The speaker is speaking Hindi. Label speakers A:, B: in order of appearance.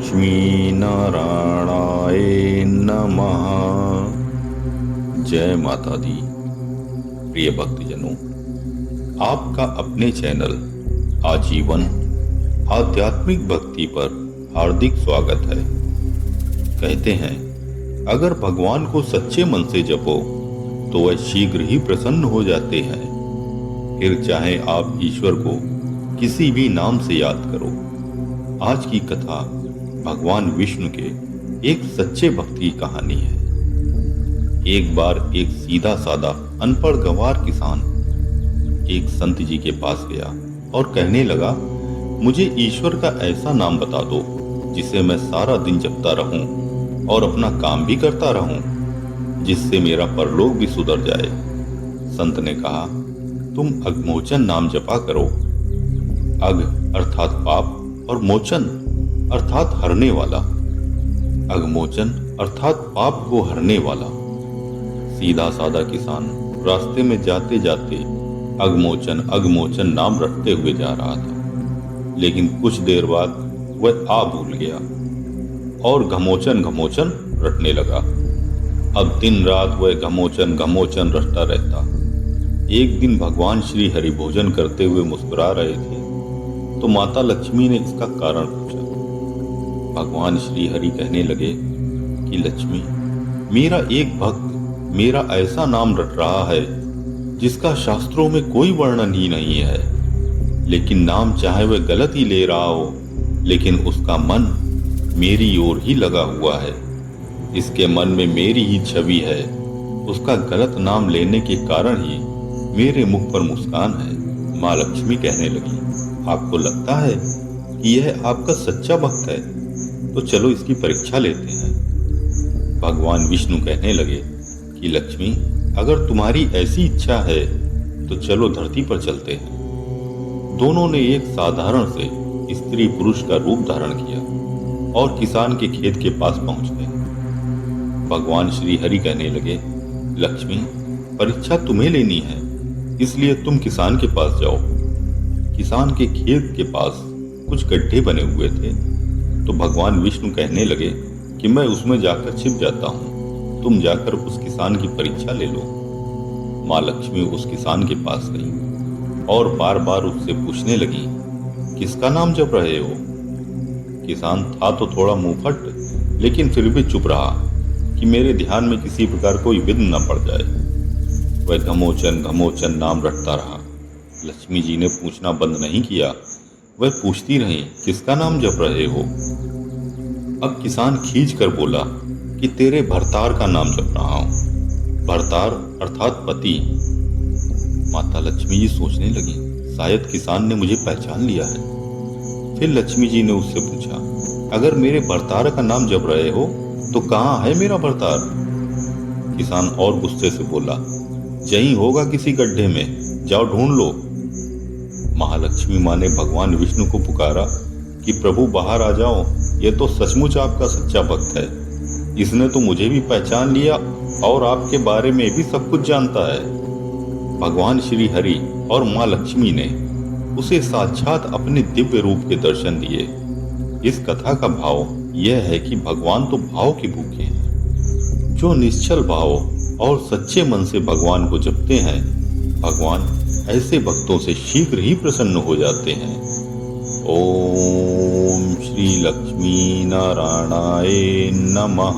A: लक्ष्मी नारायणाय नमः। जय माता दी। प्रिय भक्तजनों, आपका अपने चैनल आजीवन आध्यात्मिक भक्ति पर हार्दिक स्वागत है। कहते हैं, अगर भगवान को सच्चे मन से जपो तो वह शीघ्र ही प्रसन्न हो जाते हैं। फिर चाहे आप ईश्वर को किसी भी नाम से याद करो। आज की कथा भगवान विष्णु के एक सच्चे भक्त की कहानी है। एक बार एक सीधा सादा अनपढ़ गंवार किसान एक संत जी के पास गया और कहने लगा, मुझे ईश्वर का ऐसा नाम बता दो जिसे मैं सारा दिन जपता रहूं और अपना काम भी करता रहूं, जिससे मेरा परलोक भी सुधर जाए। संत ने कहा, तुम अघमोचन नाम जपा करो। अघ अर्थात पाप और मोचन अर्थात हरने वाला। अघमोचन अर्थात पाप को हरने वाला। सीधा सादा किसान रास्ते में जाते जाते अघमोचन अघमोचन नाम रटते हुए जा रहा था, लेकिन कुछ देर बाद वह भूल गया और घमोचन घमोचन रटने लगा। अब दिन रात वह घमोचन घमोचन रटता रहता। एक दिन भगवान श्री हरि भोजन करते हुए मुस्कुरा रहे थे तो माता लक्ष्मी ने इसका कारण पूछा। भगवान श्री हरि कहने लगे कि लक्ष्मी, मेरा एक भक्त मेरा ऐसा नाम रट रहा है जिसका शास्त्रों में कोई वर्णन ही नहीं है, लेकिन नाम चाहे वह गलत ही ले रहा हो, लेकिन उसका मन मेरी ओर ही लगा हुआ है। इसके मन में मेरी ही छवि है। उसका गलत नाम लेने के कारण ही मेरे मुख पर मुस्कान है। माँ लक्ष्मी कहने लगी, आपको लगता है कि यह आपका सच्चा भक्त है, तो चलो इसकी परीक्षा लेते हैं। भगवान विष्णु कहने लगे कि लक्ष्मी, अगर तुम्हारी ऐसी इच्छा है तो चलो धरती पर चलते हैं। दोनों ने एक साधारण से स्त्री पुरुष का रूप धारण किया और किसान के खेत के पास पहुंच गए। भगवान श्री हरि कहने लगे, लक्ष्मी, परीक्षा तुम्हें लेनी है, इसलिए तुम किसान के पास जाओ। किसान के खेत के पास कुछ गड्ढे बने हुए थे, तो भगवान विष्णु कहने लगे कि मैं उसमें जाकर छिप जाता हूं, तुम जाकर उस किसान की परीक्षा ले लो। माँ लक्ष्मी उस किसान के पास गई और बार बार उससे पूछने लगी, किसका नाम जप रहे हो? किसान था तो थोड़ा मुंहफट, लेकिन फिर भी चुप रहा कि मेरे ध्यान में किसी प्रकार कोई विघ्न न पड़ जाए। वह घमोचन घमोचन नाम रटता रहा। लक्ष्मी जी ने पूछना बंद नहीं किया। वह पूछती रही, किसका नाम जप रहे हो? अब किसान खींच कर बोला कि तेरे भरतार का नाम जप रहा हूं। भरतार अर्थात पति। माता लक्ष्मी जी सोचने लगी, शायद किसान ने मुझे पहचान लिया है। फिर लक्ष्मी जी ने उससे पूछा, अगर मेरे भरतार का नाम जप रहे हो तो कहाँ है मेरा भरतार? किसान और गुस्से से बोला, यहीं होगा किसी गड्ढे में, जाओ ढूंढ लो। महालक्ष्मी माँ ने भगवान विष्णु को पुकारा कि प्रभु बाहर आ जाओ, यह तो सचमुच आपका सच्चा भक्त है। इसने तो मुझे भी पहचान लिया और आपके बारे में भी सब कुछ जानता है। भगवान श्री हरि और माँ लक्ष्मी ने उसे साक्षात अपने दिव्य रूप के दर्शन दिए। इस कथा का भाव यह है कि भगवान तो भाव के भूखे हैं। जो निश्चल भाव और सच्चे मन से भगवान को जपते हैं, भगवान ऐसे भक्तों से शीघ्र ही प्रसन्न हो जाते हैं। ओम श्री लक्ष्मी नारायणाय नमः।